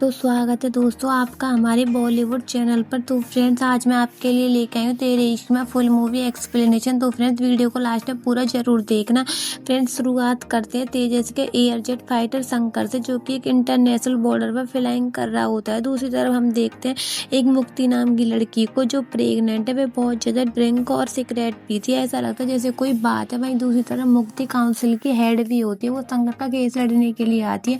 तो स्वागत है दोस्तों आपका हमारे बॉलीवुड चैनल पर। तो फ्रेंड्स आज मैं आपके लिए लेके आई हूँ तेरे इश्क में फुल मूवी एक्सप्लेनेशन। तो फ्रेंड्स वीडियो को लास्ट में पूरा जरूर देखना। फ्रेंड्स शुरुआत करते हैं तेजस के एयर जेट फाइटर शंकर से, जो कि एक इंटरनेशनल बॉर्डर पर फ्लाइंग कर रहा होता है। दूसरी तरफ हम देखते हैं एक मुक्ति नाम की लड़की को जो प्रेग्नेंट है। वे बहुत ज़्यादा ड्रिंक और सिगरेट पीती है, ऐसा लगता है जैसे कोई बात है। वहीं दूसरी तरफ मुक्ति काउंसिल की हेड भी होती है, वो शंकर का केस लड़ने के लिए आती है।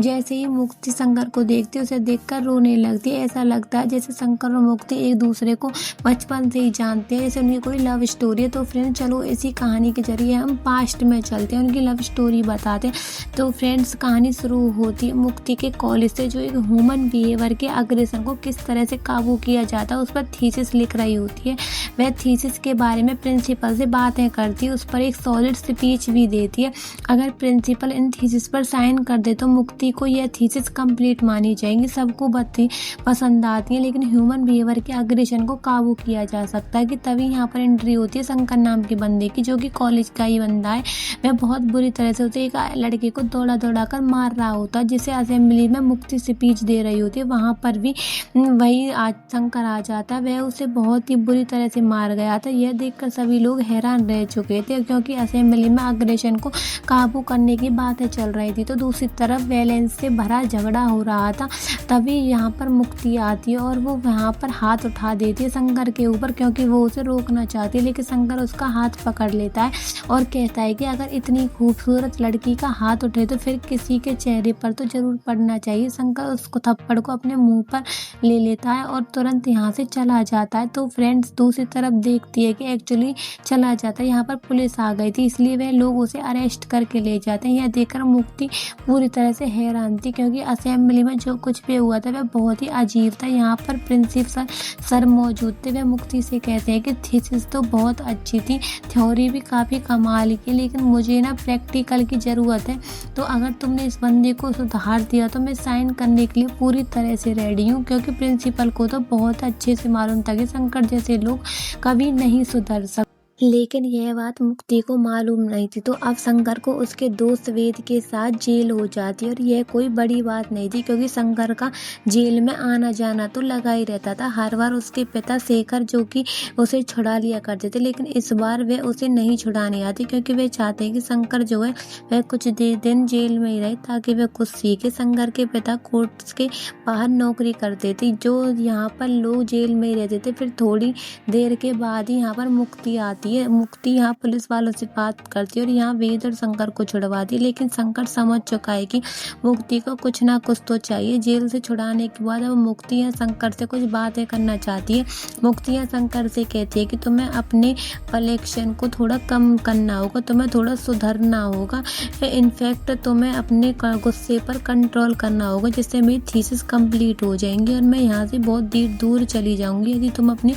जैसे ही मुक्ति शंकर को देखती है उसे देखकर रोने लगती है। ऐसा लगता है जैसे शंकर और मुक्ति एक दूसरे को बचपन से ही जानते हैं, जैसे उनकी कोई लव स्टोरी है। तो फ्रेंड्स चलो इसी कहानी के जरिए हम पास्ट में चलते हैं, उनकी लव स्टोरी बताते हैं। तो फ्रेंड्स कहानी शुरू होती है मुक्ति के कॉलेज से, जो एक ह्यूमन बिहेवियर के अग्रेशन को किस तरह से काबू किया जाता है उस पर थीसिस लिख रही होती है। वह थीसिस के बारे में प्रिंसिपल से बातें करती है, उस पर एक सॉलिड स्पीच भी देती है। अगर प्रिंसिपल इन थीसिस पर साइन कर दे तो मुक्ति को यह थीसिस कंप्लीट मानी जाएंगी। सबको बत्ती पसंद आती है, लेकिन ह्यूमन बिहेवियर के अग्रेशन को काबू किया जा सकता है कि तभी यहाँ पर एंट्री होती है शंकर नाम के बंदे की, जो कि कॉलेज का ही बंदा है। वह बहुत बुरी तरह से उसे एक लड़के को दौड़ा दौड़ा कर मार रहा होता है, जिसे असेंबली में मुक्ति स्पीच दे रही होती है। वहाँ पर भी वही आज शंकर आ जाता है। वह उसे बहुत ही बुरी तरह से मार गया था। यह देखकर सभी लोग हैरान रह चुके थे, क्योंकि असेंबली में अग्रेशन को काबू करने की बातें चल रही थी। तो दूसरी तरफ वैलेंस से भरा झगड़ा हो रहा था। तभी यहाँ पर मुक्ति आती है और वो यहाँ पर हाथ उठा देती है शंकर के ऊपर, क्योंकि वो उसे रोकना चाहती है। लेकिन शंकर उसका हाथ पकड़ लेता है और कहता है कि अगर इतनी खूबसूरत लड़की का हाथ उठे तो फिर किसी के चेहरे पर तो जरूर पड़ना चाहिए। शंकर उसको थप्पड़ को अपने मुंह पर ले लेता है और तुरंत यहाँ से चला जाता है। तो फ्रेंड्स दूसरी तरफ देखती है कि एक्चुअली चला जाता है, यहाँ पर पुलिस आ गई थी, इसलिए वह लोग उसे अरेस्ट करके ले जाते हैं। यह देखकर मुक्ति पूरी तरह से हैरान थी, क्योंकि असेंबली में जो कुछ भी हुआ था वह बहुत ही अजीब था। यहाँ पर प्रिंसिपल सर मौजूद थे। वह मुक्ति से कहते हैं कि थीसिस तो बहुत अच्छी थी, थ्योरी भी काफ़ी कमाल की, लेकिन मुझे ना प्रैक्टिकल की ज़रूरत है। तो अगर तुमने इस बंदे को सुधार दिया तो मैं साइन करने के लिए पूरी तरह से रेडी हूँ, क्योंकि प्रिंसिपल को तो बहुत अच्छे से मालूम था कि शंकर जैसे लोग कभी नहीं सुधर सकते। लेकिन यह बात मुक्ति को मालूम नहीं थी। तो अब शंकर को उसके दोस्त वेद के साथ जेल हो जाती है, और यह कोई बड़ी बात नहीं थी, क्योंकि शंकर का जेल में आना जाना तो लगा ही रहता था। हर बार उसके पिता शेखर जो कि उसे छुड़ा लिया करते थे, लेकिन इस बार वे उसे नहीं छुड़ाने आते, क्योंकि वे चाहते हैं कि शंकर जो है वह कुछ दिन जेल में ही रहे, ताकि वह कुछ सीखे। शंकर के पिता कोर्ट के बाहर नौकरी करते थे, जो यहाँ पर लोग जेल में ही रहते थे। फिर थोड़ी देर के बाद ही यहाँ पर मुक्ति आती है। मुक्ति यहाँ पुलिस वालों से बात करती है और यहाँ वेद और शंकर को छुड़वाती है, लेकिन शंकर समझ चुका है कि मुक्ति को कुछ ना कुछ तो चाहिए। जेल से छुड़ाने के बाद अब मुक्ति यहाँ शंकर से कुछ बातें करना चाहती है। मुक्ति यहाँ शंकर से कहती है कि तुम्हें अपने कलेक्शन को थोड़ा कम करना होगा, तुम्हें थोड़ा सुधरना होगा। इनफैक्ट तुम्हें अपने गुस्से पर कंट्रोल करना होगा, जिससे मेरी थीसिस कंप्लीट हो जाएंगी और मैं यहाँ से बहुत दूर चली जाऊंगी यदि तुम अपने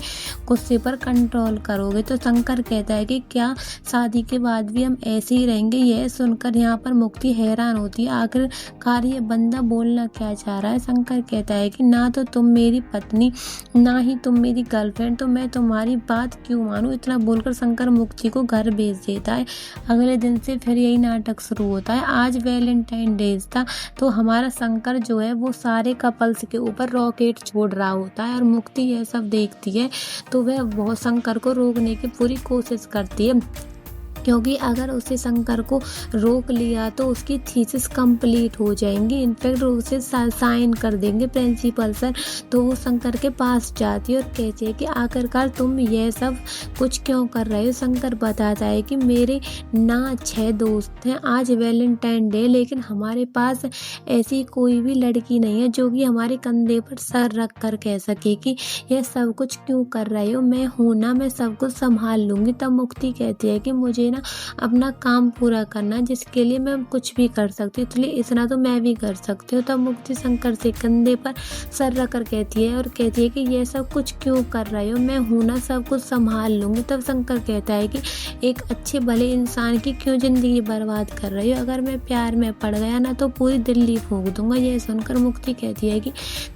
गुस्से पर कंट्रोल करोगे। तो शंकर कहता है कि क्या शादी के बाद भी हम ऐसे ही रहेंगे। यह सुनकर यहाँ पर मुक्ति हैरान होती है, आखिरकार ये बंदा बोलना क्या चाह रहा है। शंकर कहता है कि ना तो तुम मेरी पत्नी ना ही तुम मेरी गर्लफ्रेंड, तो मैं तुम्हारी बात क्यों मानूं। इतना बोलकर शंकर मुक्ति को घर भेज देता है। अगले दिन से फिर यही नाटक शुरू होता है। आज वैलेंटाइन डे था, तो हमारा शंकर जो है वो सारे कपल्स के ऊपर रॉकेट छोड़ रहा होता है, और मुक्ति यह सब देखती है तो वह बहुत शंकर को रोकने की पूरी कोशिश करती है, क्योंकि अगर उसे शंकर को रोक लिया तो उसकी थीसिस कंप्लीट हो जाएंगी। इनफैक्ट उसे साइन कर देंगे प्रिंसिपल सर। तो वो शंकर के पास जाती है और कहती है कि आखिरकार तुम यह सब कुछ क्यों कर रहे हो। शंकर बताता है कि मेरे ना 6 दोस्त हैं, आज वैलेंटाइन डे, लेकिन हमारे पास ऐसी कोई भी लड़की नहीं है जो कि हमारे कंधे पर सर रख कर कह सके कि यह सब कुछ क्यों कर रहे हो, मैं हूं ना, मैं सब कुछ संभाल लूंगी। तब मुक्ति कहती है कि मुझे अपना काम पूरा करना, जिसके लिए मैं कुछ भी कर सकती हूँ, इसलिए इतना तो मैं भी कर सकती हूँ। तब मुक्ति शंकर से कंधे पर सर रखकर कहती है और कहती है कि ये सब कुछ क्यों कर रहे हो, मैं हूं ना, सब कुछ संभाल लूंगी। तब शंकर कहता है कि एक अच्छे भले इंसान की क्यों जिंदगी बर्बाद कर रही हो, अगर मैं प्यार में पड़ गया ना तो पूरी दिल्ली फूंक दूंगा। यह सुनकर मुक्ति कहती है कि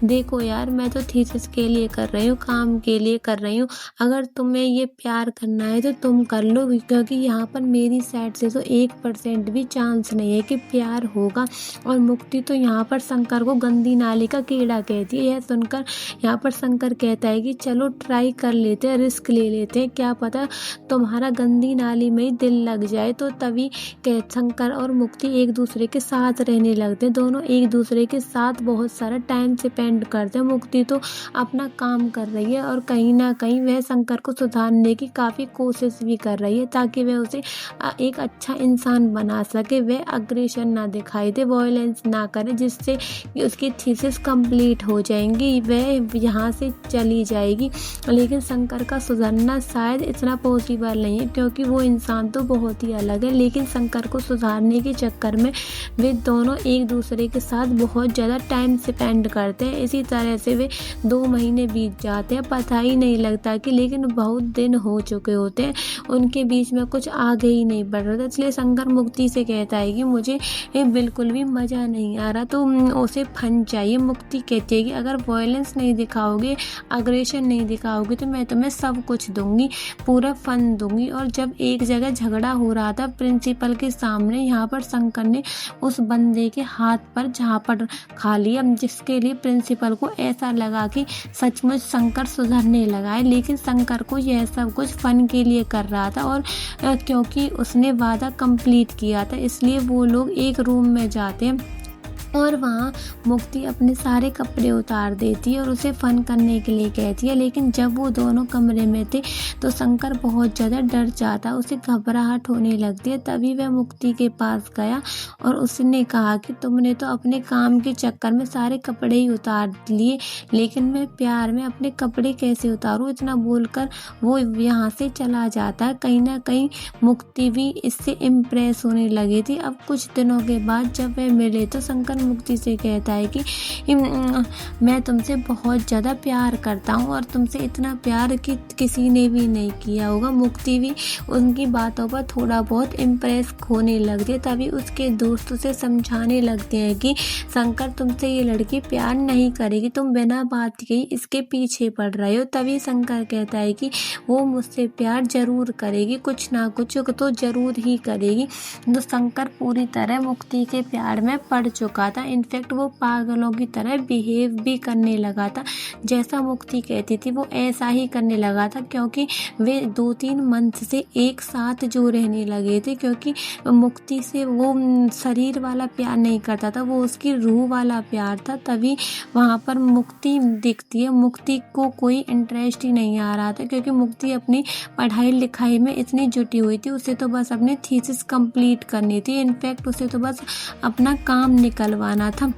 देखो यार, मैं तो थीसिस के लिए कर रही हूँ, काम के लिए कर रही हूँ, अगर तुम्हें ये प्यार करना है तो तुम कर लो, क्योंकि यहाँ पर मेरी साइड से तो 1% भी चांस नहीं है कि प्यार होगा। और मुक्ति तो यहाँ पर शंकर को गंदी नाली का कीड़ा कहती है। यह सुनकर यहाँ पर शंकर कहता है कि चलो ट्राई कर लेते हैं, रिस्क ले लेते हैं, क्या पता तुम्हारा गंदी नाली में ही दिल लग जाए। तो तभी शंकर और मुक्ति एक दूसरे के साथ रहने लगते हैं। दोनों एक दूसरे के साथ बहुत सारा टाइम स्पेंड करते हैं। मुक्ति तो अपना काम कर रही है और कहीं ना कहीं वह शंकर को सुधारने की काफ़ी कोशिश भी कर रही है ताकि वह उसे एक अच्छा इंसान बना सके। वह अग्रेशन ना दिखाई दे, वायलेंस ना करे, जिससे उसकी थीसिस कंप्लीट हो जाएंगी, वह यहाँ से चली जाएगी। लेकिन शंकर का सुधरना शायद इतना पॉसिबल नहीं है क्योंकि वो इंसान तो बहुत ही अलग है। लेकिन शंकर को सुधारने के चक्कर में वे दोनों एक दूसरे के साथ बहुत ज़्यादा टाइम स्पेंड करते हैं। इसी तरह से वे 2 महीने बीत जाते हैं, पता ही नहीं लगता कि लेकिन बहुत दिन हो चुके होते हैं, उनके बीच में कुछ आगे ही नहीं बढ़ रहा था। इसलिए शंकर मुक्ति से कहता है कि मुझे ये बिल्कुल भी मज़ा नहीं आ रहा, तो उसे फन चाहिए। मुक्ति कहती है कि अगर वायलेंस नहीं दिखाओगे, अग्रेशन नहीं दिखाओगे तो मैं तुम्हें सब कुछ दूंगी, पूरा फन दूंगी। और जब एक जगह झगड़ा हो रहा था प्रिंसिपल के सामने, यहाँ पर शंकर ने उस बंदे के हाथ पर झापड़ खा लिया, जिसके लिए प्रिंसिपल को ऐसा लगा कि सचमुच शंकर सुधरने लगा है। लेकिन शंकर को यह सब कुछ फन के लिए कर रहा था और क्योंकि उसने वादा कंप्लीट किया था, इसलिए वो लोग एक रूम में जाते हैं और वहाँ मुक्ति अपने सारे कपड़े उतार देती है और उसे फ़न करने के लिए कहती है। लेकिन जब वो दोनों कमरे में थे तो शंकर बहुत ज़्यादा डर जाता, उसे घबराहट होने लगती है। तभी वह मुक्ति के पास गया और उसने कहा कि तुमने तो अपने काम के चक्कर में सारे कपड़े ही उतार लिए, लेकिन मैं प्यार में अपने कपड़े कैसे उतारूँ। इतना बोलकर वो यहाँ से चला जाता है। कहीं ना कहीं मुक्ति भी इससे इम्प्रेस होने लगी थी। अब कुछ दिनों के बाद जब वह मिले तो शंकर मुक्ति से कहता है कि मैं तुमसे बहुत ज़्यादा प्यार करता हूँ और तुमसे इतना प्यार कि किसी ने भी नहीं किया होगा। मुक्ति भी उनकी बातों पर थोड़ा बहुत इम्प्रेस होने लगती है। तभी उसके दोस्त उसे समझाने लगते हैं कि शंकर तुमसे ये लड़की प्यार नहीं करेगी, तुम बिना बात के ही इसके पीछे पड़ रहे हो। तभी शंकर कहता है कि वो मुझसे प्यार जरूर करेगी, कुछ ना कुछ तो जरूर ही करेगी। तो शंकर पूरी तरह मुक्ति के प्यार में पड़ चुका था। इनफैक्ट वो पागलों की तरह बिहेव भी करने लगा था। जैसा मुक्ति कहती थी वो ऐसा ही करने लगा था, क्योंकि वे 2-3 मंथ से एक साथ जो रहने लगे थे। क्योंकि मुक्ति से वो शरीर वाला प्यार नहीं करता था, वो उसकी रूह वाला प्यार था। तभी वहाँ पर मुक्ति दिखती है। मुक्ति को कोई इंटरेस्ट ही नहीं आ रहा था, क्योंकि मुक्ति अपनी पढ़ाई लिखाई में इतनी जुटी हुई थी। उसे तो बस अपनी थीसिस कंप्लीट करनी थी। इनफैक्ट उसे तो बस अपना काम निकलवाना था।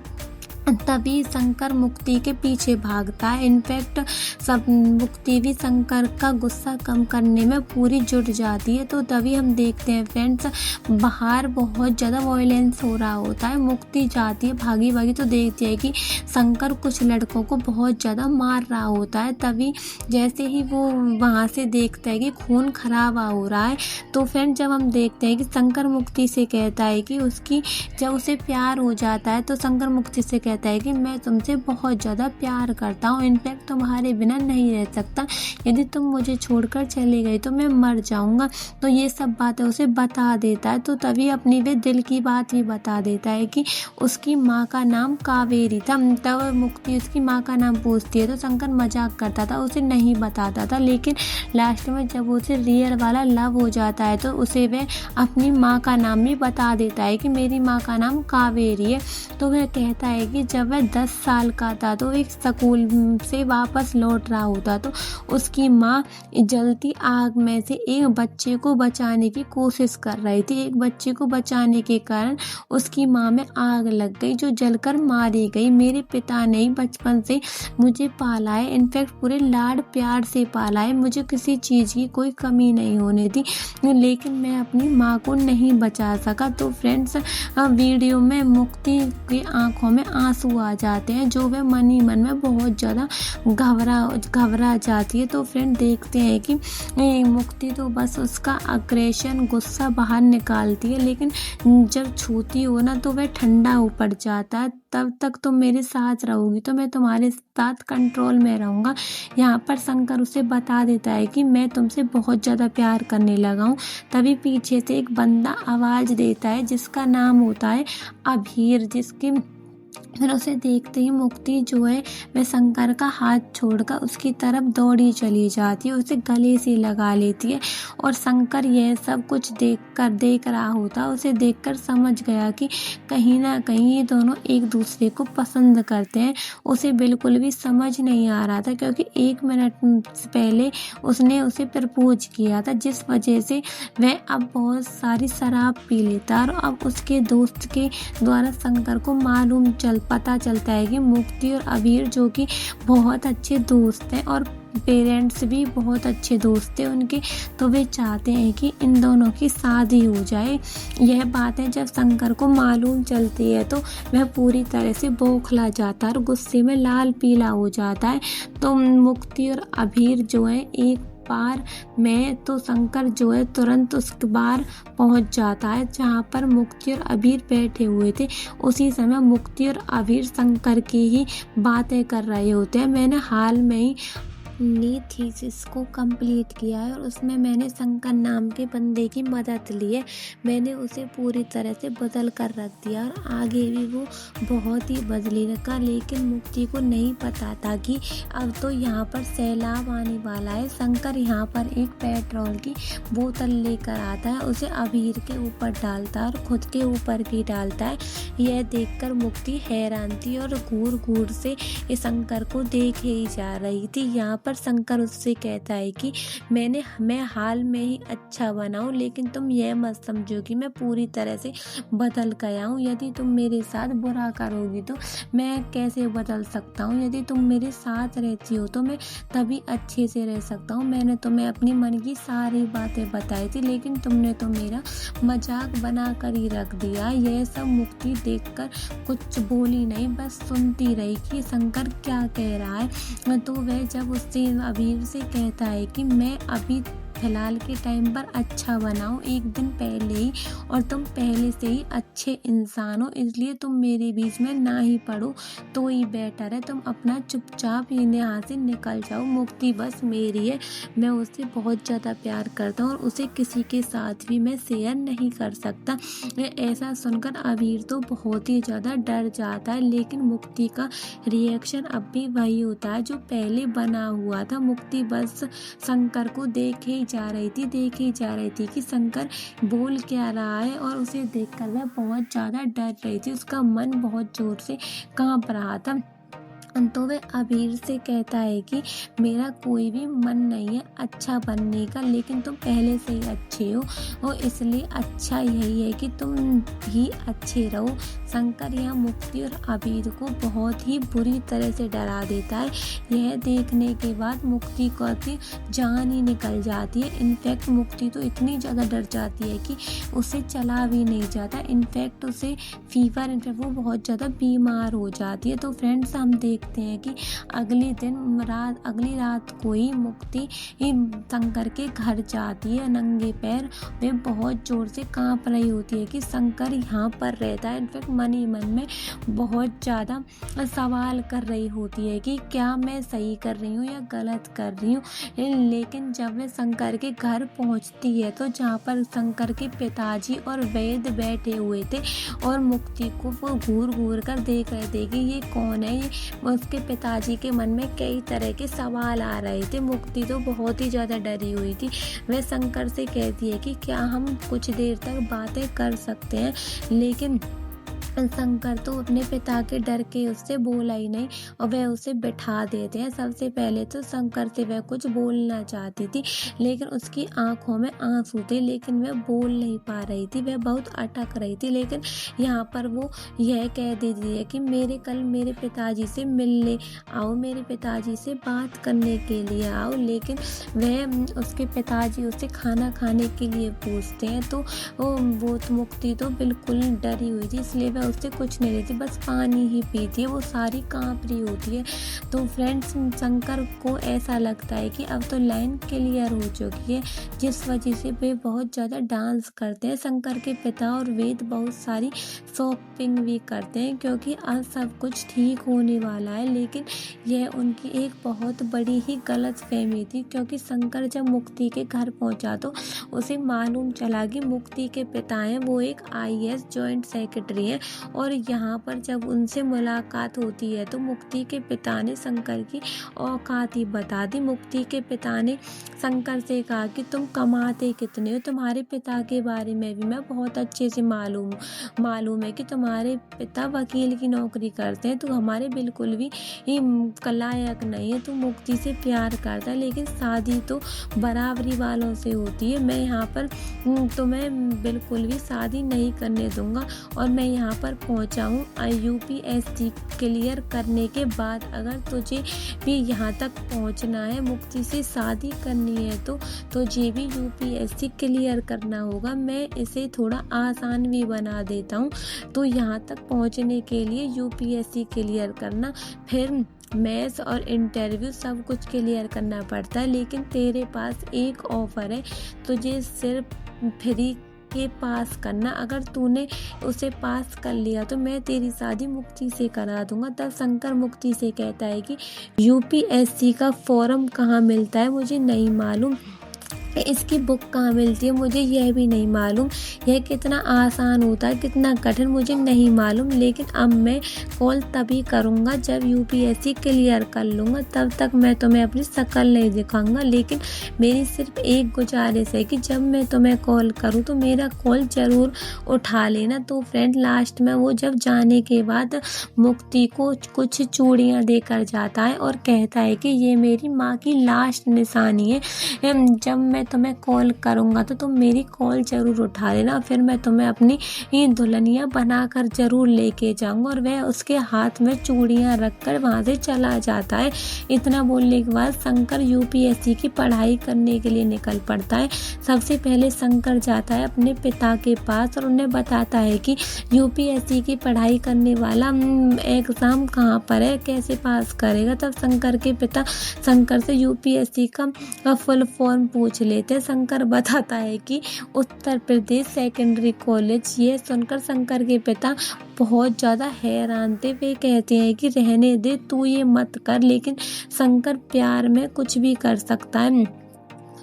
तभी शंकर मुक्ति के पीछे भागता है। इनफैक्ट सब मुक्ति भी शंकर का गुस्सा कम करने में पूरी जुट जाती है। तो तभी हम देखते हैं फ्रेंड्स, बाहर बहुत ज़्यादा वायलेंस हो रहा होता है। मुक्ति जाती है भागी भागी तो देखती है कि शंकर कुछ लड़कों को बहुत ज़्यादा मार रहा होता है। तभी जैसे ही वो वहाँ से देखता है कि खून खराबा हो रहा है, तो फ्रेंड जब हम देखते हैं कि शंकर मुक्ति से कहता है कि उसकी जब उसे प्यार हो जाता है तो शंकर मुक्ति से कहता है कि मैं तुमसे बहुत ज़्यादा प्यार करता हूँ, इनफैक्ट तुम्हारे बिना नहीं रह सकता, यदि तुम मुझे छोड़कर चले गए तो मैं मर जाऊँगा। तो ये सब बातें उसे बता देता है। तो तभी अपनी वे दिल की बात भी बता देता है कि उसकी माँ का नाम कावेरी था। तब मुक्ति उसकी माँ का नाम पूछती है तो शंकर मजाक करता था, उसे नहीं बताता था। लेकिन लास्ट में जब उसे रियल वाला लव हो जाता है तो उसे वह अपनी माँ का नाम भी बता देता है कि मेरी माँ का नाम कावेरी है। तो वह कहता है कि जब वह 10 साल का था तो एक स्कूल से वापस लौट रहा होता तो उसकी माँ जलती आग में से एक बच्चे को बचाने की कोशिश कर रही थी। एक बच्चे को बचाने के कारण उसकी माँ में आग लग गई जो जलकर मारी गई। मेरे पिता ने बचपन से मुझे पाला है, इनफैक्ट पूरे लाड प्यार से पाला है, मुझे किसी चीज़ की कोई कमी नहीं होने दी, लेकिन मैं अपनी माँ को नहीं बचा सका। तो फ्रेंड्स वीडियो में मुक्ति की आंखों में आंसू आ जाते हैं, जो वह मन ही मन में बहुत ज़्यादा घबरा जाती है। तो फ्रेंड देखते हैं कि मुक्ति तो बस उसका अग्रेशन गुस्सा बाहर निकालती है, लेकिन जब छूती हो ना तो वह ठंडा हो पड़ जाता है। तब तक तुम मेरे साथ रहोगी तो मैं तुम्हारे साथ कंट्रोल में रहूँगा। यहाँ पर शंकर उसे बता देता है कि मैं तुमसे बहुत ज़्यादा प्यार करने लगा हूँ। तभी पीछे से एक बंदा आवाज़ देता है जिसका नाम होता है अभीर, जिसके फिर उसे देखते ही मुक्ति जो है वह शंकर का हाथ छोड़कर उसकी तरफ दौड़ी चली जाती है, उसे गले से लगा लेती है। और शंकर यह सब कुछ देख रहा होता, उसे देखकर समझ गया कि कहीं ना कहीं ये दोनों एक दूसरे को पसंद करते हैं। उसे बिल्कुल भी समझ नहीं आ रहा था, क्योंकि 1 मिनट पहले उसने उसे प्रपोज किया था, जिस वजह से वह अब बहुत सारी शराब पी लेता है। और अब उसके दोस्त के द्वारा शंकर को पता चलता है कि मुक्ति और अबीर जो कि बहुत अच्छे दोस्त हैं और पेरेंट्स भी बहुत अच्छे दोस्त थे उनके, तो वे चाहते हैं कि इन दोनों की शादी हो जाए। यह बातें जब शंकर को मालूम चलती है तो वह पूरी तरह से बौखला जाता है और गुस्से में लाल पीला हो जाता है। तो मुक्ति और अबीर जो है एक बार में तो शंकर जो है तुरंत उस बार पहुंच जाता है जहां पर मुक्ति और अबीर बैठे हुए थे। उसी समय मुक्ति और अबीर शंकर की ही बातें कर रहे होते हैं। मैंने हाल में ही अपनी थीसिस को कंप्लीट किया है और उसमें मैंने शंकर नाम के बंदे की मदद ली है। मैंने उसे पूरी तरह से बदल कर रख दिया और आगे भी वो बहुत ही बदली रखा, लेकिन मुक्ति को नहीं पता था कि अब तो यहाँ पर सैलाब आने वाला है। शंकर यहाँ पर एक पेट्रोल की बोतल लेकर आता है, उसे अबीर के ऊपर डालता है और खुद के ऊपर भी डालता है। यह देखकर मुक्ति हैरान थी और घूर घूर से शंकर को देखे ही जा रही थी। यहाँ पर शंकर उससे कहता है कि मैं हाल में ही अच्छा बना हूँ, लेकिन तुम यह मत समझो कि मैं पूरी तरह से बदल गया हूँ। यदि तुम मेरे साथ बुरा करोगी तो मैं कैसे बदल सकता हूँ? यदि तुम मेरे साथ रहती हो तो मैं तभी अच्छे से रह सकता हूँ। मैंने तुम्हें अपनी मन की सारी बातें बताई थी, लेकिन तुमने तो मेरा मजाक बना कर ही रख दिया। यह सब मुक्ति देखकर कुछ बोली नहीं, बस सुनती रही कि शंकर क्या कह रहा है। तो वह जब उससे अबीर से कहता है कि मैं अभी फिलहाल के टाइम पर अच्छा बना हूँ 1 दिन पहले ही, और तुम पहले से ही अच्छे इंसान हो, इसलिए तुम मेरे बीच में ना ही पड़ो तो ही बेटर है। तुम अपना चुपचाप यहाँ से निकल जाओ। मुक्ति बस मेरी है, मैं उससे बहुत ज़्यादा प्यार करता हूँ और उसे किसी के साथ भी मैं शेयर नहीं कर सकता। ऐसा सुनकर अबीर तो बहुत ही ज़्यादा डर जाता है, लेकिन मुक्ति का रिएक्शन अब भी वही होता है जो पहले बना हुआ था। मुक्ति बस शंकर को देखे जा रही थी कि शंकर बोल क्या रहा है, और उसे देखकर वह बहुत ज़्यादा डर रही थी। उसका मन बहुत जोर से कांप रहा था। तो वह अबीर से कहता है कि मेरा कोई भी मन नहीं है अच्छा बनने का, लेकिन तुम पहले से ही अच्छे हो और इसलिए अच्छा यही है कि तुम भी अच्छे रहो। शंकर यहाँ मुक्ति और अबीर को बहुत ही बुरी तरह से डरा देता है। यह देखने के बाद मुक्ति को जान ही निकल जाती है। इनफैक्ट मुक्ति तो इतनी ज़्यादा डर जाती है कि उसे चला भी नहीं जाता। इनफैक्ट उसे फीवर, इनफैक्ट वो बहुत ज़्यादा बीमार हो जाती है। तो फ्रेंड्स हम देखते हैं कि अगली रात को ही मुक्ति शंकर के घर जाती है नंगे पैर। वे बहुत जोर से कांप रही होती है कि शंकर यहाँ पर रहता है। इनफैक्ट मन ही मन में बहुत ज़्यादा सवाल कर रही होती है कि क्या मैं सही कर रही हूँ या गलत कर रही हूँ। लेकिन जब वे शंकर के घर पहुँचती है तो जहाँ पर शंकर के पिताजी और वैद्य बैठे हुए थे और मुक्ति को वो घूर घूर कर देख रहे थे कि ये कौन है। उसके पिताजी के मन में कई तरह के सवाल आ रहे थे। मुक्ति तो बहुत ही ज़्यादा डरी हुई थी। वह शंकर से कहती है कि क्या हम कुछ देर तक बातें कर सकते हैं, लेकिन शंकर तो अपने पिता के डर के उससे बोला ही नहीं और वह उसे बिठा देते हैं। सबसे पहले तो शंकर से वह कुछ बोलना चाहती थी, लेकिन उसकी आंखों में आंसू थे, लेकिन वह बोल नहीं पा रही थी, वह बहुत अटक रही थी। लेकिन यहाँ पर वो यह कह देती है कि मेरे पिताजी से मिलने आओ, मेरे पिताजी से बात करने के लिए आओ। लेकिन वह उसके पिताजी उसे खाना खाने के लिए पूछते हैं, तो वो मुक्ति तो बिल्कुल डरी हुई थी, इसलिए वह वह उससे कुछ नहीं लेती, बस पानी ही पीती है, वो सारी काँप रही होती है। तो फ्रेंड्स शंकर को ऐसा लगता है कि अब तो लाइन क्लियर हो चुकी है, जिस वजह से वे बहुत ज़्यादा डांस करते हैं। शंकर के पिता और वेद बहुत सारी शॉपिंग भी करते हैं क्योंकि आज सब कुछ ठीक होने वाला है, लेकिन यह उनकी एक बहुत बड़ी ही गलतफहमी थी क्योंकि शंकर जब मुक्ति के घर पहुंचा तो उसे मालूम चला कि मुक्ति के पिता हैं वो एक IAS जॉइंट सेक्रेटरी हैं। और यहाँ पर जब उनसे मुलाकात होती है तो मुक्ति के पिता ने शंकर की औकात ही बता दी। मुक्ति के पिता ने शंकर से कहा कि तुम कमाते कितने हो, तुम्हारे पिता के बारे में भी मैं बहुत अच्छे से मालूम है कि तुम्हारे पिता वकील की नौकरी करते हैं, तो हमारे बिल्कुल भी लायक नहीं है। तू मुक्ति से प्यार करता है लेकिन शादी तो बराबरी वालों से होती है, मैं यहाँ पर तुम्हें बिल्कुल भी शादी नहीं करने दूंगा। और मैं यहाँ पर पहुँचा हूँ UPSC क्लियर करने के बाद, अगर तुझे भी यहाँ तक पहुँचना है, मुक्ति से शादी करनी है तो तुझे भी UPSC क्लियर करना होगा। मैं इसे थोड़ा आसान भी बना देता हूँ। तो यहाँ तक पहुँचने के लिए UPSC क्लियर करना, फिर मैथ्स और इंटरव्यू सब कुछ क्लियर करना पड़ता है, लेकिन तेरे पास एक ऑफ़र है, तुझे सिर्फ फ्री के पास करना। अगर तूने उसे पास कर लिया तो मैं तेरी शादी मुक्ति से करा दूंगा। तब शंकर मुक्ति से कहता है कि UPSC का फॉर्म कहाँ मिलता है मुझे नहीं मालूम, इसकी बुक कहाँ मिलती है मुझे यह भी नहीं मालूम, यह कितना आसान होता है कितना कठिन मुझे नहीं मालूम, लेकिन अब मैं कॉल तभी करूँगा जब UPSC क्लियर कर लूँगा, तब तक मैं तुम्हें अपनी शक्ल नहीं दिखाऊंगा। लेकिन मेरी सिर्फ एक गुजारिश है कि जब मैं तुम्हें कॉल करूँ तो मेरा कॉल ज़रूर उठा लेना। तो फ्रेंड लास्ट में वो जब जाने के बाद मुक्ति को कुछ चूड़ियाँ देकर जाता है और कहता है कि ये मेरी माँ की लास्ट निशानी है, जब मैं तुम्हें कॉल करूँगा तो तुम मेरी कॉल ज़रूर उठा लेना, फिर मैं तुम्हें अपनी दुल्हनिया बनाकर ज़रूर लेके जाऊँगा। और वह उसके हाथ में चूड़ियाँ रखकर वहाँ से चला जाता है। इतना बोलने के बाद शंकर UPSC की पढ़ाई करने के लिए निकल पड़ता है। सबसे पहले शंकर जाता है अपने पिता के पास और उन्हें बताता है कि UPSC की पढ़ाई करने वाला एग्ज़ाम कहाँ पर है, कैसे पास करेगा। तब शंकर के पिता शंकर से UPSC का फुल फॉर्म पूछ लेते। शंकर बताता है कि उत्तर प्रदेश सेकेंडरी कॉलेज। ये सुनकर शंकर के पिता बहुत ज़्यादा हैरान थे। वे कहते हैं कि रहने दे, तू ये मत कर, लेकिन शंकर प्यार में कुछ भी कर सकता है।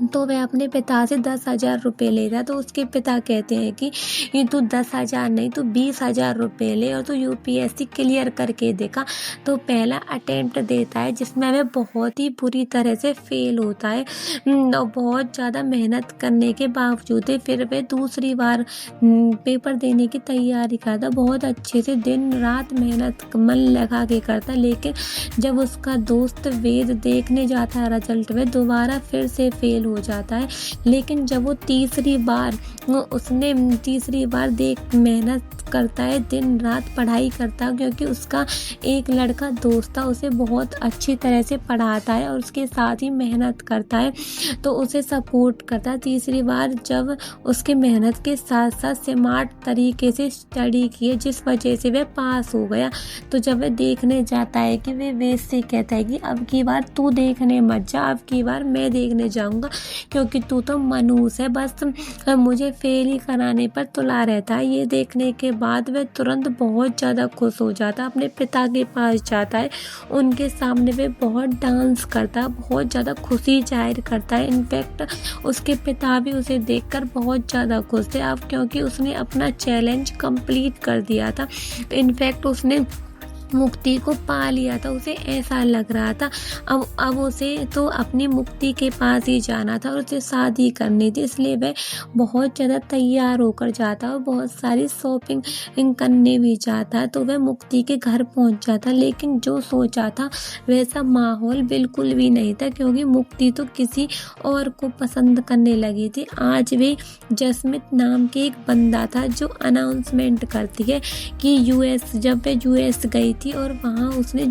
तो वह अपने पिता से 10,000 रुपये लेता है। तो उसके पिता कहते हैं कि ये तू 10,000 नहीं तो 20,000 रुपये ले और तू UPSC क्लियर करके देखा। तो पहला अटेम्प्ट देता है जिसमें वह बहुत ही बुरी तरह से फेल होता है और बहुत ज़्यादा मेहनत करने के बावजूद फिर वह दूसरी बार पेपर देने की तैयारी करता, बहुत अच्छे से दिन रात मेहनत मन लगा के करता। लेकिन जब उसका दोस्त वेद देखने जाता है रिजल्ट में, दोबारा फिर से फेल हो जाता है। लेकिन जब वो तीसरी बार देख मेहनत करता है, दिन रात पढ़ाई करता है, क्योंकि उसका एक लड़का दोस्त था, उसे बहुत अच्छी तरह से पढ़ाता है और उसके साथ ही मेहनत करता है, तो उसे सपोर्ट करता है। तीसरी बार जब उसके मेहनत के साथ साथ स्मार्ट तरीके से स्टडी किए, जिस वजह से वह पास हो गया। तो जब वह देखने जाता है कि वे वेद से कहता है कि अब की बार तू देखने मत जा, अब की बार मैं देखने जाऊंगा, क्योंकि तू तो मनहूस है, बस मुझे फेल ही कराने पर तुला रहता है। ये देखने के बाद वह तुरंत बहुत ज़्यादा खुश हो जाता है, अपने पिता के पास जाता है, उनके सामने वह बहुत डांस करता है, बहुत ज़्यादा खुशी जाहिर करता है। इनफैक्ट उसके पिता भी उसे देखकर बहुत ज़्यादा खुश थे, अब क्योंकि उसने अपना चैलेंज कंप्लीट कर दिया था। इनफैक्ट उसने मुक्ति को पा लिया था। उसे ऐसा लग रहा था अब उसे तो अपनी मुक्ति के पास ही जाना था और उसे शादी करनी थी, इसलिए वह बहुत ज़्यादा तैयार होकर जाता और बहुत सारी शॉपिंग करने भी जाता है। तो वह मुक्ति के घर पहुंच जाता, लेकिन जो सोचा था वैसा माहौल बिल्कुल भी नहीं था, क्योंकि मुक्ति तो किसी और को पसंद करने लगी थी। आज भी जसमित नाम के एक बंदा था जो अनाउंसमेंट करती है कि जब वह US गई थी और वहाँ उसने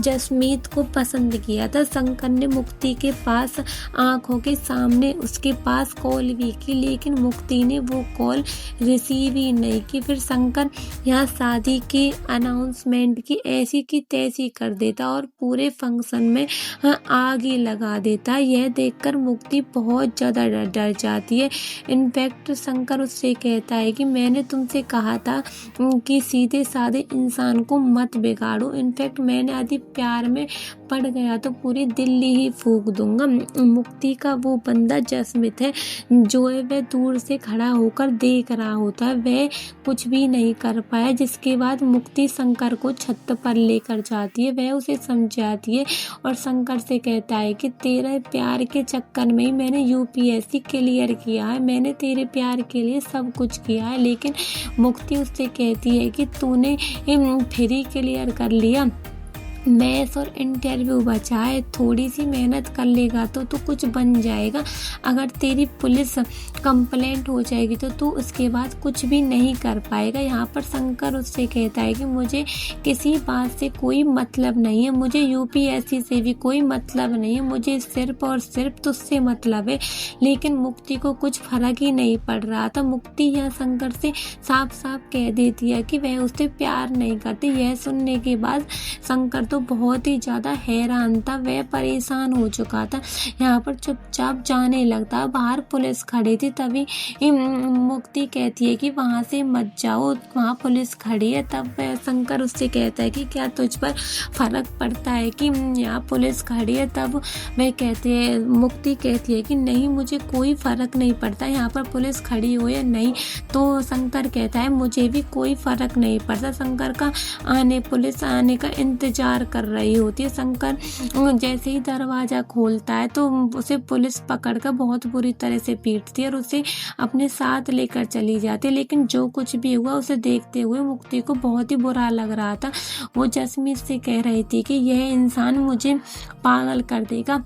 जसमीत को पसंद किया था। शंकर ने मुक्ति के पास आंखों के सामने उसके पास कॉल भी की, लेकिन मुक्ति ने वो कॉल रिसीव ही नहीं की। फिर शंकर यहाँ शादी के अनाउंसमेंट की ऐसी की तैसी कर देता और पूरे फंक्शन में आग ही लगा देता। यह देखकर मुक्ति बहुत ज़्यादा डर जाती है। इनफैक्ट शंकर उससे कहता है कि मैंने तुमसे कहा था कि सीधे साधे इंसान को मत बिगाड़ो। इनफैक्ट मैंने यदि प्यार में पड़ गया तो पूरी दिल्ली ही फूंक दूंगा। मुक्ति का वो बंदा जसमीत है जो है वह दूर से खड़ा होकर देख रहा होता है, वह कुछ भी नहीं कर पाया। जिसके बाद मुक्ति शंकर को छत पर लेकर जाती है, वह उसे समझाती है और शंकर से कहता है कि तेरे प्यार के चक्कर में ही मैंने यूपीएससी क्लियर किया है, मैंने तेरे प्यार के लिए सब कुछ किया है। लेकिन मुक्ति उससे कहती है कि तूने फ्री क्लियर कर लिया, मैथ्स और इंटरव्यू बचा है, थोड़ी सी मेहनत कर लेगा तो तू कुछ बन जाएगा। अगर तेरी पुलिस कंप्लेंट हो जाएगी तो तू उसके बाद कुछ भी नहीं कर पाएगा। यहाँ पर शंकर उससे कहता है कि मुझे किसी बात से कोई मतलब नहीं है, मुझे यूपीएससी से भी कोई मतलब नहीं है, मुझे सिर्फ और सिर्फ तुझसे मतलब है। लेकिन मुक्ति को कुछ फर्क ही नहीं पड़ रहा था। मुक्ति यहाँ शंकर से साफ साफ कह देती है कि वह उससे प्यार नहीं करती। यह सुनने के बाद शंकर तो बहुत ही ज़्यादा हैरान था, वह परेशान हो चुका था। यहाँ पर चुपचाप जाने लगता। बाहर पुलिस खड़ी थी, तभी मुक्ति कहती है कि वहाँ से मत जाओ, वहाँ पुलिस खड़ी है। तब वह शंकर उससे कहता है कि क्या तुझ पर फर्क पड़ता है कि यहाँ पुलिस खड़ी है? तब वह कहते हैं, मुक्ति कहती है कि नहीं, मुझे कोई फर्क नहीं पड़ता यहाँ पर पुलिस खड़ी हो या नहीं। तो शंकर कहता है मुझे भी कोई फर्क नहीं पड़ता। शंकर का पुलिस आने का इंतजार कर रही होती है। शंकर जैसे ही दरवाजा खोलता है तो उसे पुलिस पकड़कर बहुत बुरी तरह से पीटती है और उसे अपने साथ लेकर चली जाती है। लेकिन जो कुछ भी हुआ उसे देखते हुए मुक्ति को बहुत ही बुरा लग रहा था। वो जसमीत से कह रही थी कि यह इंसान मुझे पागल कर देगा,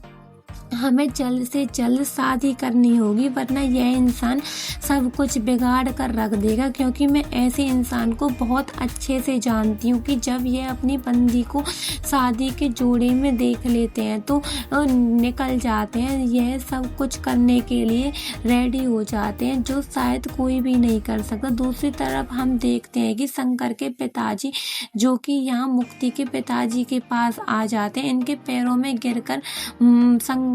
हमें जल्द से जल्द शादी करनी होगी वरना यह इंसान सब कुछ बिगाड़ कर रख देगा। क्योंकि मैं ऐसे इंसान को बहुत अच्छे से जानती हूँ कि जब यह अपनी बंदी को शादी के जोड़े में देख लेते हैं तो निकल जाते हैं, यह सब कुछ करने के लिए रेडी हो जाते हैं जो शायद कोई भी नहीं कर सकता। दूसरी तरफ हम देखते हैं कि शंकर के पिताजी जो कि यहाँ मुक्ति के पिताजी के पास आ जाते हैं, इनके पैरों में गिरकर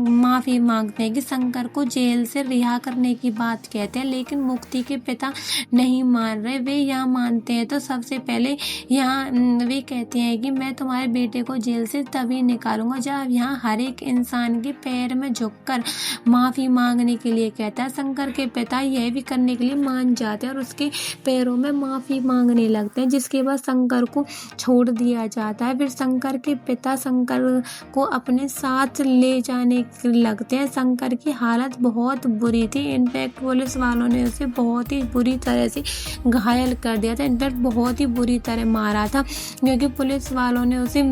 माफ़ी मांगते हैं कि शंकर को जेल से रिहा करने की बात कहते हैं। लेकिन मुक्ति के पिता नहीं मान रहे, वे यहाँ मानते हैं तो सबसे पहले यहाँ वे कहते हैं कि मैं तुम्हारे बेटे को जेल से तभी निकालूंगा जब यहाँ हर एक इंसान के पैर में झुककर माफ़ी मांगने के लिए कहता है। शंकर के पिता यह भी करने के लिए मान जाते हैं और उसके पैरों में माफ़ी मांगने लगते हैं, जिसके बाद शंकर को छोड़ दिया जाता है। फिर शंकर के पिता शंकर को अपने साथ ले जाने लगते हैं। शंकर की हालत बहुत बुरी थी, इनफैक्ट पुलिस वालों ने उसे बहुत ही बुरी तरह से घायल कर दिया था, इनफैक्ट बहुत ही बुरी तरह मारा था क्योंकि पुलिस वालों ने उसे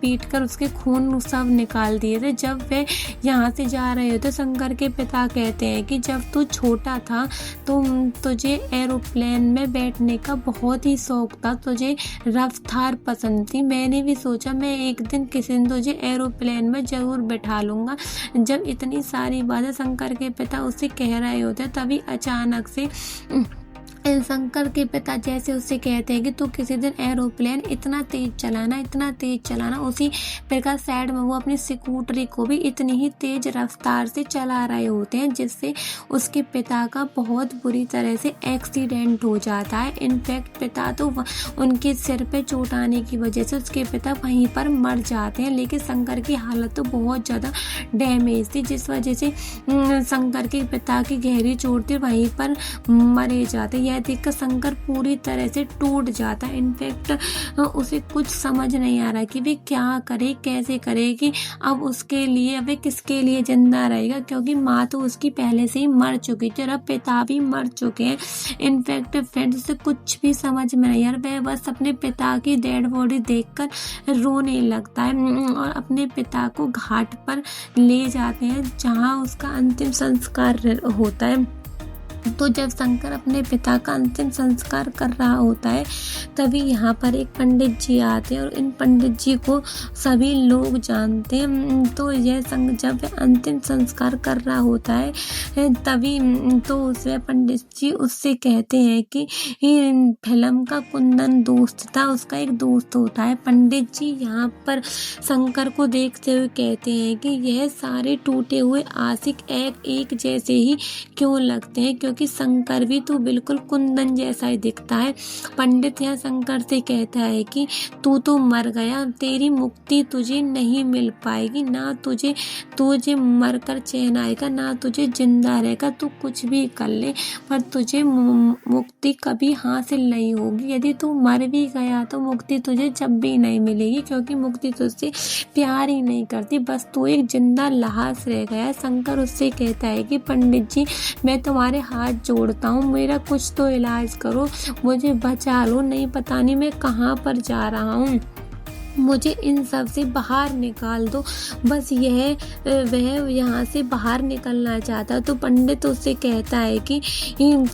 पीट कर उसके खून सब निकाल दिए थे। जब वे यहाँ से जा रहे होते शंकर के पिता कहते हैं कि जब तू छोटा था तो तुझे एरोप्लेन में बैठने का बहुत ही शौक था, तुझे रफ्तार पसंद थी, मैंने भी सोचा मैं एक दिन किसी दिन तुझे एरोप्लेन में जरूर बैठा लूँगा। जब इतनी सारी बातें शंकर के पिता उससे कह रहे होते तभी अचानक से शंकर के पिता जैसे उससे कहते हैं कि तू किसी दिन एरोप्लेन इतना तेज चलाना। उसी प्रकार साइड में वो अपनी स्कूटरी को भी इतनी ही तेज रफ्तार से चला रहे होते हैं जिससे उसके पिता का बहुत बुरी तरह से एक्सीडेंट हो जाता है। इनफैक्ट पिता तो उनके सिर पे चोट आने की वजह से उसके पिता वहीं पर मर जाते हैं। लेकिन शंकर की हालत तो बहुत ज़्यादा डैमेज थी, जिस वजह से शंकर के पिता की गहरी चोट थी, वहीं पर मरे जाते। यह देखकर शंकर पूरी तरह से टूट जाता है। इनफैक्ट उसे कुछ समझ नहीं आ रहा कि वे क्या करे, कैसे करे कि अब उसके लिए वे किसके लिए जिंदा रहेगा, क्योंकि माँ तो उसकी पहले से ही मर चुकी थी और अब पिता भी मर चुके हैं। इनफैक्ट फ्रेंड्स उसे कुछ भी समझ में नहीं आ रहा, वह बस अपने पिता की डेड बॉडी देखकर रोने लगता है और अपने पिता को घाट पर ले जाते हैं जहाँ उसका अंतिम संस्कार होता है। तो जब शंकर अपने पिता का अंतिम संस्कार कर रहा होता है तभी यहाँ पर एक पंडित जी आते हैं और इन पंडित जी को सभी लोग जानते हैं। तो यह जब वह अंतिम संस्कार कर रहा होता है तभी तो वह पंडित जी उससे कहते हैं कि फिल्म का कुंदन दोस्त था, उसका एक दोस्त होता है। पंडित जी यहाँ पर शंकर को देखते हुए कहते हैं कि यह सारे टूटे हुए आशिक एक जैसे ही क्यों लगते हैं, क्योंकि शंकर भी तो बिल्कुल कुंदन जैसा ही दिखता है। पंडित यहाँ शंकर से कहता है कि तू तो मर गया, तेरी मुक्ति तुझे नहीं मिल पाएगी, ना तुझे मरकर चैन आएगा, ना तुझे जिंदा रहेगा। तू कुछ भी कर ले पर तुझे मुक्ति कभी हासिल नहीं होगी। यदि तू मर भी गया तो मुक्ति तुझे जब भी नहीं मिलेगी, क्योंकि मुक्ति तुझसे प्यार ही नहीं करती, बस तू एक जिंदा लाश रह गया। शंकर उससे कहता है कि पंडित जी, मैं तुम्हारे हाथ जोड़ता हूँ, मेरा कुछ तो इलाज करो, मुझे बचा लो, नहीं पता नहीं मैं कहाँ पर जा रहा हूँ, मुझे इन सब से बाहर निकाल दो। बस वह यहाँ से बाहर निकलना चाहता। तो पंडित उससे कहता है कि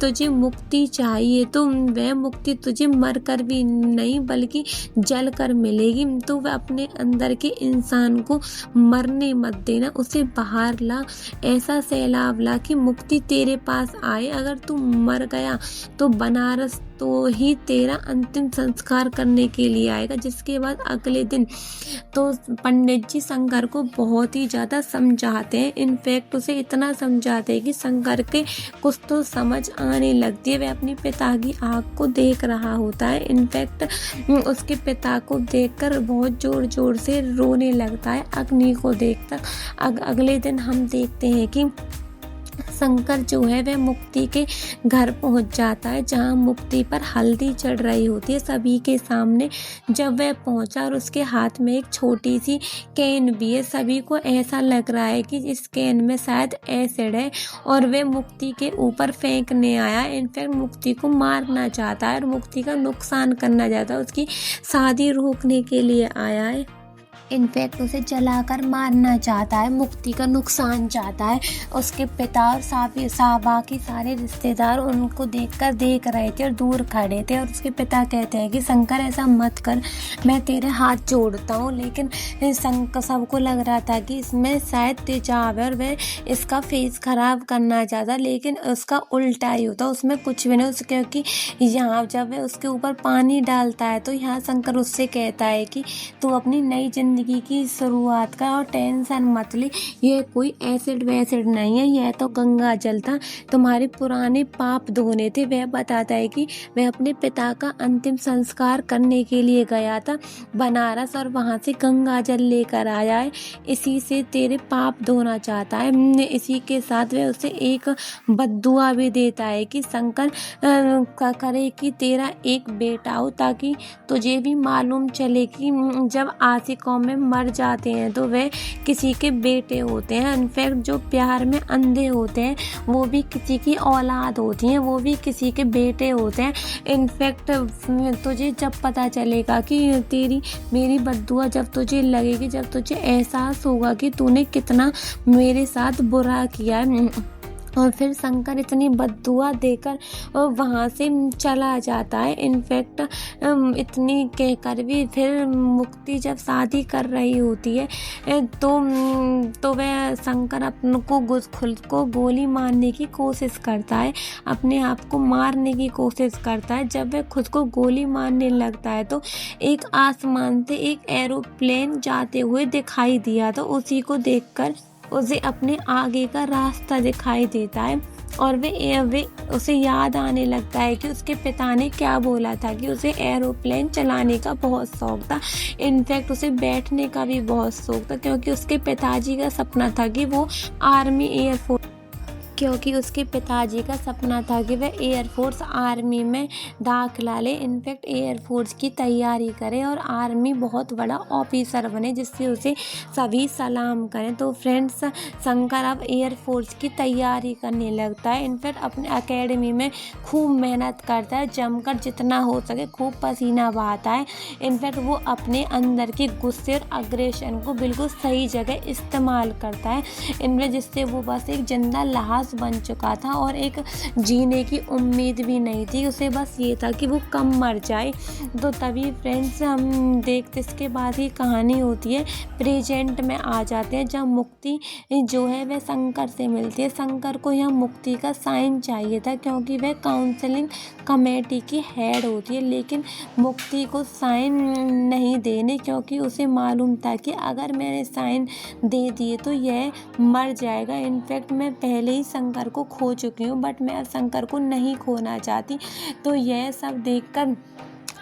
तुझे मुक्ति चाहिए तो वह मुक्ति तुझे मर कर भी नहीं बल्कि जल कर मिलेगी। तो वह अपने अंदर के इंसान को मरने मत देना, उसे बाहर ला, ऐसा सैलाब ला कि मुक्ति तेरे पास आए। अगर तू मर गया तो बनारस तो ही तेरा अंतिम संस्कार करने के लिए आएगा। जिसके बाद अगले दिन तो पंडित जी शंकर को बहुत ही ज़्यादा समझाते हैं। इनफैक्ट उसे इतना समझाते हैं कि शंकर के कुछ तो समझ आने लगती है। वह अपने पिता की आँख को देख रहा होता है। इनफैक्ट उसके पिता को देखकर बहुत जोर जोर से रोने लगता है। अग्नि को देखकर अगले दिन हम देखते हैं कि शंकर जो है वह मुक्ति के घर पहुंच जाता है, जहां मुक्ति पर हल्दी चढ़ रही होती है सभी के सामने। जब वह पहुंचा और उसके हाथ में एक छोटी सी कैन भी है, सभी को ऐसा लग रहा है कि इस कैन में शायद एसिड है और वह मुक्ति के ऊपर फेंकने आया। इनफैक्ट मुक्ति को मारना चाहता है और मुक्ति का नुकसान करना चाहता है, उसकी शादी रोकने के लिए आया है। इनफैक्ट उसे जलाकर मारना चाहता है, मुक्ति का नुकसान चाहता है। उसके पिता और साहबा के सारे रिश्तेदार उनको देखकर देख रहे थे और दूर खड़े थे। और उसके पिता कहते हैं कि शंकर ऐसा मत कर, मैं तेरे हाथ जोड़ता हूँ। लेकिन शंकर सबको लग रहा था कि इसमें शायद तेजाब है और वह इसका फेस खराब करना चाहता, लेकिन उसका उल्टा ही होता, उसमें कुछ भी नहीं। क्योंकि यहाँ जब वह उसके ऊपर पानी डालता है तो यहाँ शंकर उससे कहता है कि तू अपनी नई जिंदगी की शुरुआत का और टेंशन मत ले, ये कोई एसिड वैसिड नहीं है, यह तो गंगा जल था, तुम्हारे पुराने पाप धोने थे। वह बताता है कि वह अपने पिता का अंतिम संस्कार करने के लिए गया था बनारस और वहां से गंगा जल लेकर आया है, इसी से तेरे पाप धोना चाहता है। इसी के साथ वह उसे एक बद्दुआ भी देता है कि शंकर करे कि तेरा एक बेटा हो, ताकि तुझे भी मालूम चले कि जब आशिकों में मर जाते हैं तो वे किसी के बेटे होते हैं। इनफैक्ट जो प्यार में अंधे होते हैं वो भी किसी की औलाद होती हैं, वो भी किसी के बेटे होते हैं। इनफैक्ट तुझे जब पता चलेगा कि मेरी बद्दुआ जब तुझे लगेगी, जब तुझे एहसास होगा कि तूने कितना मेरे साथ बुरा किया है। और फिर शंकर इतनी बद्दुआ देकर वहाँ से चला जाता है। इनफैक्ट इतनी कहकर भी फिर मुक्ति जब शादी कर रही होती है तो वह शंकर अपने को खुद को गोली मारने की कोशिश करता है, अपने आप को मारने की कोशिश करता है। जब वह खुद को गोली मारने लगता है तो एक आसमान से एक एरोप्लेन जाते हुए दिखाई दिया, तो उसी को देखकर उसे अपने आगे का रास्ता दिखाई देता है और वे उसे याद आने लगता है कि उसके पिता ने क्या बोला था कि उसे एरोप्लेन चलाने का बहुत शौक था। इनफैक्ट उसे बैठने का भी बहुत शौक था, क्योंकि उसके पिताजी का सपना था कि वो एयरफोर्स आर्मी में दाखिला ले। इनफैक्ट एयरफोर्स की तैयारी करे और आर्मी बहुत बड़ा ऑफिसर बने, जिससे उसे सभी सलाम करें। तो फ्रेंड्स, शंकर अब एयरफोर्स की तैयारी करने लगता है। इनफैक्ट अपने एकेडमी में खूब मेहनत करता है, जमकर जितना हो सके खूब पसीना बहाता है। इनफैक्ट वो अपने अंदर के गुस्से और अग्रेशन को बिल्कुल सही जगह इस्तेमाल करता है, इनमें जिससे वो बस एक जिंदा लाश लाश बन चुका था और एक जीने की उम्मीद भी नहीं थी, उसे बस ये था कि वो कम मर जाए। तो तभी फ्रेंड्स हम देखते इसके बाद ही कहानी होती है प्रेजेंट में आ जाते हैं, जब मुक्ति जो है वह शंकर से मिलती है। शंकर को यह मुक्ति का साइन चाहिए था क्योंकि वह काउंसलिंग कमेटी की हेड होती है, लेकिन मुक्ति को साइन नहीं देने क्योंकि उसे मालूम था कि अगर मैंने साइन दे दिए तो यह मर जाएगा। इनफैक्ट मैं पहले ही शंकर को खो चुकी हूँ, बट मैं शंकर को नहीं खोना चाहती। तो यह सब देखकर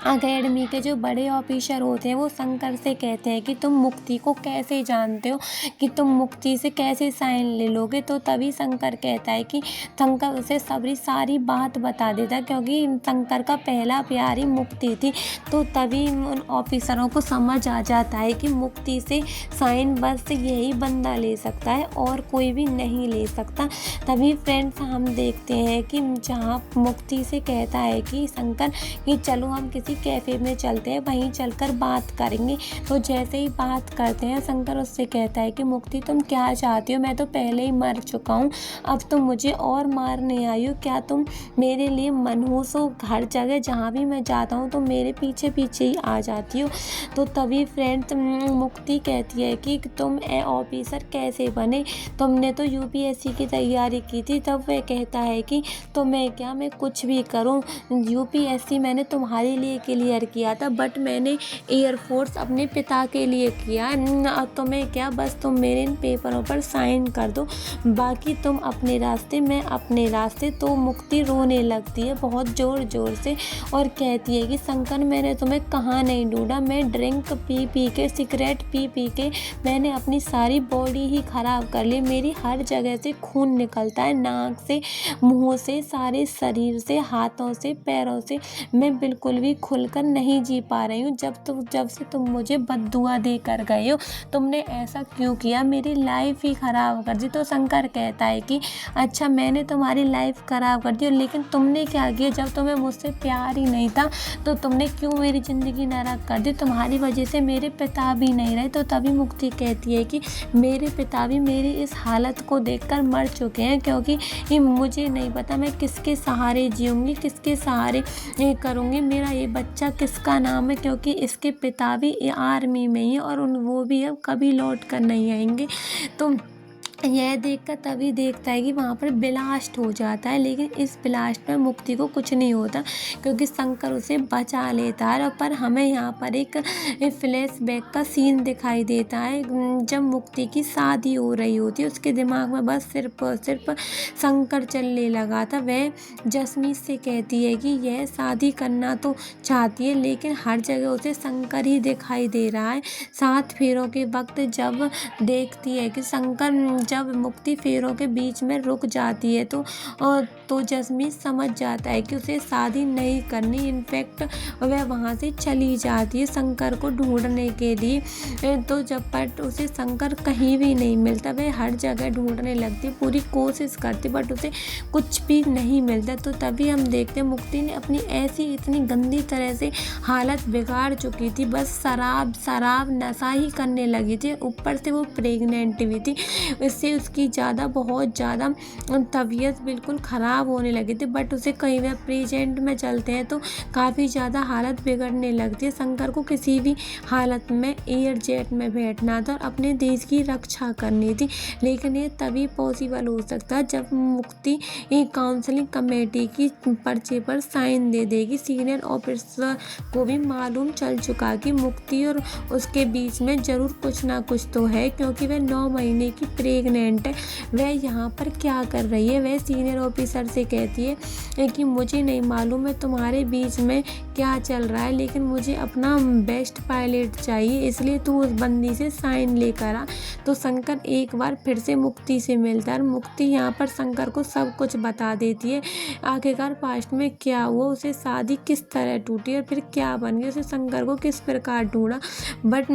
अकेडमी के जो बड़े ऑफिसर होते हैं वो शंकर से कहते हैं कि तुम मुक्ति को कैसे जानते हो, कि तुम मुक्ति से कैसे साइन ले लोगे। तो तभी शंकर कहता है कि शंकर उसे सारी बात बता देता है क्योंकि शंकर का पहला प्यार ही मुक्ति थी। तो तभी उन ऑफिसरों को समझ आ जाता है कि मुक्ति से साइन बस यही बंदा ले सकता है और कोई भी नहीं ले सकता। तभी फ्रेंड्स हम देखते हैं कि जहाँ मुक्ति से कहता है कि शंकर कि चलो हम किसी कैफे में चलते हैं, वहीं चलकर बात करेंगे। तो जैसे ही बात करते हैं शंकर उससे कहता है कि मुक्ति तुम क्या चाहती हो, मैं तो पहले ही मर चुका हूँ, अब तुम मुझे और मारने आई हो, क्या तुम मेरे लिए मनहूस हो, हर जगह जहाँ भी मैं जाता हूँ तो मेरे पीछे पीछे ही आ जाती हो। तो तभी फ्रेंड्स मुक्ति कहती है कि तुम ऑफिसर कैसे बने, तुमने तो यूपीएससी की तैयारी की थी। तब वह कहता है कि तो मैं कुछ भी करूँ, यूपीएससी मैंने तुम्हारे लिए क्लियर किया था, बट मैंने एयरफोर्स अपने पिता के लिए किया। तुम्हें क्या, बस तुम मेरे इन पेपरों पर साइन कर दो, बाकी तुम अपने रास्ते, मैं अपने रास्ते। तो मुक्ति रोने लगती है बहुत ज़ोर ज़ोर से और कहती है कि शंकर मैंने तुम्हें कहाँ नहीं ढूंढा, मैं ड्रिंक पी पी के, सिगरेट पी पी के मैंने अपनी सारी बॉडी ही ख़राब कर ली, मेरी हर जगह से खून निकलता है, नाक से, मुँह से, सारे शरीर से, हाथों से, पैरों से, मैं बिल्कुल भी खुलकर नहीं जी पा रही हूँ। जब से तुम मुझे बद्दुआ दे कर गए हो, तुमने ऐसा क्यों किया, मेरी लाइफ ही ख़राब कर दी। तो शंकर कहता है कि अच्छा मैंने तुम्हारी लाइफ ख़राब कर दी, लेकिन तुमने क्या किया, जब तुम्हें मुझसे प्यार ही नहीं था तो तुमने क्यों मेरी ज़िंदगी नरक कर दी, तुम्हारी वजह से मेरे पिता भी नहीं रहे। तो तभी मुक्ति कहती है कि मेरे पिता भी मेरी इस हालत को देखकर मर चुके हैं, क्योंकि ये मुझे नहीं पता मैं किसके सहारे जीऊँगी, किसके सहारे करूँगी, मेरा ये बच्चा किसका नाम है, क्योंकि इसके पिता भी आर्मी में ही है और वो भी अब कभी लौट कर नहीं आएंगे। तो यह देखकर तभी देखता है कि वहाँ पर ब्लास्ट हो जाता है, लेकिन इस ब्लास्ट में मुक्ति को कुछ नहीं होता क्योंकि शंकर उसे बचा लेता है। पर हमें यहाँ पर एक फ्लैशबैक का सीन दिखाई देता है, जब मुक्ति की शादी हो रही होती है, उसके दिमाग में बस सिर्फ और सिर्फ शंकर चलने लगा था। वह जसमीत से कहती है कि यह शादी करना तो चाहती है, लेकिन हर जगह उसे शंकर ही दिखाई दे रहा है। 7 फेरों के वक्त जब देखती है कि शंकर, जब मुक्ति फेरों के बीच में रुक जाती है तो जसमीत समझ जाता है कि उसे शादी नहीं करनी। इनफैक्ट वह वहाँ से चली जाती है शंकर को ढूंढने के लिए। तो जब पर उसे शंकर कहीं भी नहीं मिलता, वह हर जगह ढूंढने लगती, पूरी कोशिश करती, बट उसे कुछ भी नहीं मिलता। तो तभी हम देखते हैं मुक्ति ने अपनी ऐसी इतनी गंदी तरह से हालत बिगाड़ चुकी थी, बस शराब नशा ही करने लगी थी, ऊपर से वो प्रेग्नेंट भी थी, इससे उसकी बहुत ज़्यादा तबीयत बिल्कुल ख़राब होने लगी थी। बट उसे कहीं वह प्रेजेंट में चलते हैं तो काफ़ी ज़्यादा हालत बिगड़ने लगती है। शंकर को किसी भी हालत में एयर जेट में बैठना था और अपने देश की रक्षा करनी थी, लेकिन ये तभी पॉसिबल हो सकता है जब मुक्ति काउंसलिंग कमेटी की पर्चे पर साइन दे देगी। सीनियर ऑफिसर को भी मालूम चल चुका कि मुक्ति और उसके बीच में ज़रूर कुछ ना कुछ तो है, क्योंकि वह 9 महीने की प्रेग्नेंट है। वह यहाँ पर क्या कर रही है, वह सीनियर ऑफिसर से कहती है कि मुझे नहीं मालूम है तुम्हारे बीच में क्या चल रहा है, लेकिन मुझे अपना बेस्ट पायलट चाहिए, इसलिए तू उस बंदी से साइन लेकर आ। तो शंकर एक बार फिर से मुक्ति से मिलता है और मुक्ति यहाँ पर शंकर को सब कुछ बता देती है, आखिरकार पास्ट में क्या हुआ, उसे शादी किस तरह टूटी और फिर क्या बन गया, उसे शंकर को किस प्रकार ढूंढा। बट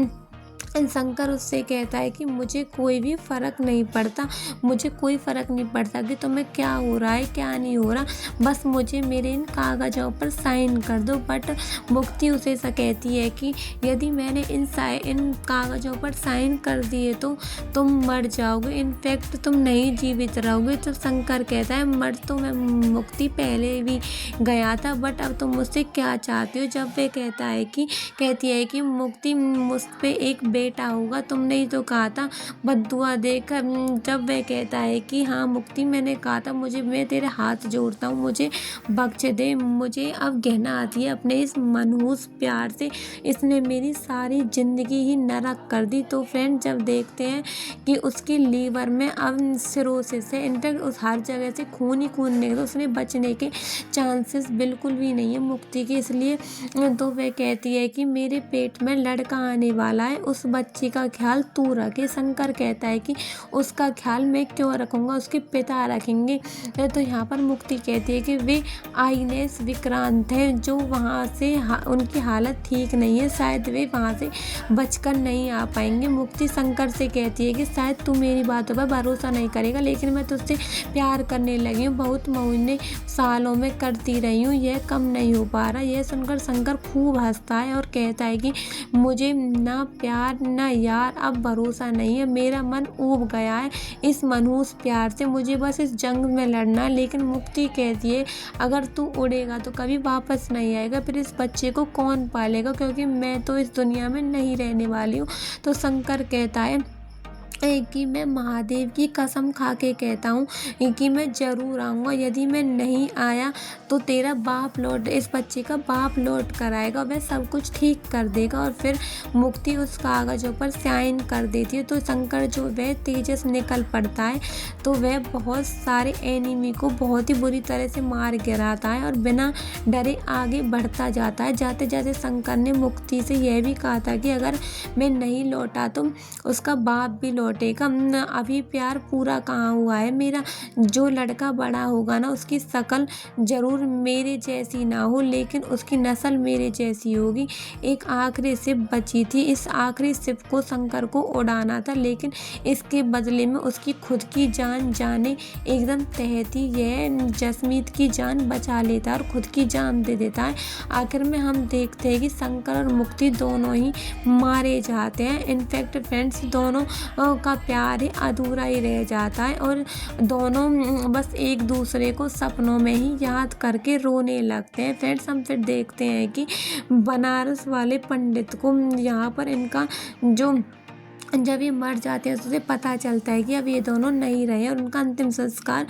शंकर उससे कहता है कि मुझे कोई भी फ़र्क नहीं पड़ता, मुझे कोई फ़र्क नहीं पड़ता कि तुम्हें क्या हो रहा है क्या नहीं हो रहा, बस मुझे मेरे इन कागज़ों पर साइन कर दो। बट मुक्ति उसे ऐसा कहती है कि यदि मैंने इन कागज़ों पर साइन कर दिए तो तुम मर जाओगे, इनफैक्ट तुम नहीं जीवित रहोगे। तो शंकर कहता है मर तो मैं मुक्ति पहले भी गया था, बट अब तुम मुझसे क्या चाहती हो। जब वे कहती है कि मुक्ति मुझ पे एक बेटा होगा, तुमने ही तो कहा था बद्दुआ देकर। जब वह कहता है कि हाँ मुक्ति मैंने कहा था, मैं तेरे हाथ जोड़ता हूँ, मुझे बख्श दे, मुझे अब कहना आती है अपने इस मनहूस प्यार से, इसने मेरी सारी ज़िंदगी ही नरक कर दी। तो फ्रेंड जब देखते हैं कि उसके लीवर में अब सिरोसिस है, इनफैक्ट उस हर जगह से खून ही खून निकले, उसने बचने के चांसेस बिल्कुल भी नहीं है मुक्ति के। इसलिए तो वह कहती है कि मेरे पेट में लड़का आने वाला है, उस बच्चे का ख्याल तू रखे। शंकर कहता है कि उसका ख्याल मैं क्यों रखूँगा, उसके पिता रखेंगे। तो यहाँ पर मुक्ति कहती है कि वे आईनेस विक्रांत हैं, जो वहाँ से उनकी हालत ठीक नहीं है, शायद वे वहाँ से बचकर नहीं आ पाएंगे। मुक्ति शंकर से कहती है कि शायद तू मेरी बातों पर भरोसा नहीं करेगा, लेकिन मैं तुझसे प्यार करने लगी हूँ, बहुत महीने सालों में करती रही हूँ, यह कम नहीं हो पा रहा। यह सुनकर शंकर खूब हंसता है और कहता है कि मुझे ना प्यार ना यार अब भरोसा नहीं है, मेरा मन ऊब गया है इस मनहूस प्यार से, मुझे बस इस जंग में लड़ना है। लेकिन मुक्ति कहती है अगर तू उड़ेगा तो कभी वापस नहीं आएगा, फिर इस बच्चे को कौन पालेगा, क्योंकि मैं तो इस दुनिया में नहीं रहने वाली हूँ। तो शंकर कहता है कि मैं महादेव की कसम खा के कहता हूँ कि मैं ज़रूर आऊँगा, यदि मैं नहीं आया तो तेरा बाप इस बच्चे का बाप लौट कर आएगा, वह सब कुछ ठीक कर देगा। और फिर मुक्ति उस कागज़ों पर साइन कर देती है। तो शंकर जो वह तेजस निकल पड़ता है, तो वह बहुत सारे एनिमी को बहुत ही बुरी तरह से मार गिराता है और बिना डरे आगे बढ़ता जाता है। जाते जाते शंकर ने मुक्ति से यह भी कहा था कि अगर मैं नहीं लौटा तो उसका बाप भी लौटेगा। अभी प्यार पूरा कहाँ हुआ है मेरा, जो लड़का बड़ा होगा ना उसकी शक्ल जरूर मेरे जैसी ना हो, लेकिन उसकी नस्ल मेरे जैसी होगी। एक आखिरी सिप बची थी, इस आखिरी सिप को शंकर को उड़ाना था, लेकिन इसके बदले में उसकी खुद की जान जाने एकदम तहती यह जसमीत की जान बचा लेता है और खुद की जान दे देता है। आखिर में हम देखते हैं कि शंकर और मुक्ति दोनों ही मारे जाते हैं। इनफैक्ट फ्रेंड्स दोनों का प्यार ही अधूरा ही रह जाता है और दोनों बस एक दूसरे को सपनों में ही याद करके रोने लगते हैं। फ्रेंड्स हम फिर देखते हैं कि बनारस वाले पंडित को यहाँ पर इनका जो जब ये मर जाते हैं तो उसे पता चलता है कि अब ये दोनों नहीं रहे और उनका अंतिम संस्कार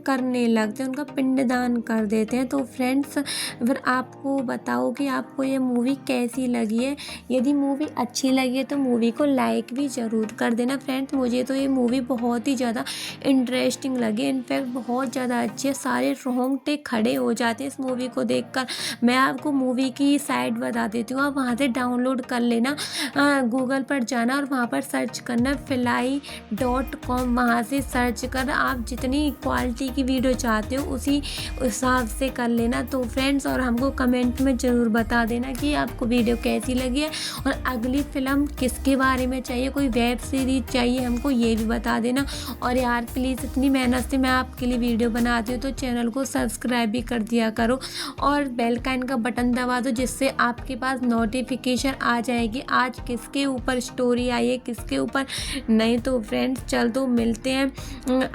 करने लगते हैं, उनका पिंडदान कर देते हैं। तो फ्रेंड्स फिर आपको बताओ कि आपको ये मूवी कैसी लगी है। यदि मूवी अच्छी लगी है तो मूवी को लाइक भी ज़रूर कर देना। फ्रेंड्स मुझे तो ये मूवी बहुत ही ज़्यादा इंटरेस्टिंग लगी, इनफैक्ट बहुत ज़्यादा अच्छी है, सारे रोंगटे खड़े हो जाते हैं इस मूवी को देखकर। मैं आपको मूवी की साइट बता देती हूँ, आप वहाँ से डाउनलोड कर लेना, गूगल पर जाना और वहाँ पर सर्च करना filai.com, वहाँ से सर्च कर आप जितनी क्वालिटी की वीडियो चाहते हो उसी हिसाब से कर लेना। तो फ्रेंड्स और हमको कमेंट में ज़रूर बता देना कि आपको वीडियो कैसी लगी है और अगली फ़िल्म किसके बारे में चाहिए, कोई वेब सीरीज चाहिए हमको ये भी बता देना। और यार प्लीज़ इतनी मेहनत से मैं आपके लिए वीडियो बनाती हूँ तो चैनल को सब्सक्राइब भी कर दिया करो और बेल आइकन का बटन दबा दो, जिससे आपके पास नोटिफिकेशन आ जाएगी आज किसके ऊपर स्टोरी आई है किसके ऊपर नहीं। तो फ्रेंड्स चल तो मिलते हैं,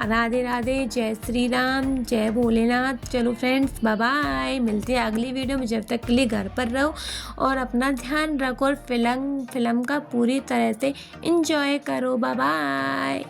राधे राधे, जय श्री राम, जय भोलेनाथ। चलो फ्रेंड्स बाय बाय, मिलते हैं अगली वीडियो में, जब तक के लिए घर पर रहो और अपना ध्यान रखो और फिल्म का पूरी तरह से एंजॉय करो। Bye bye.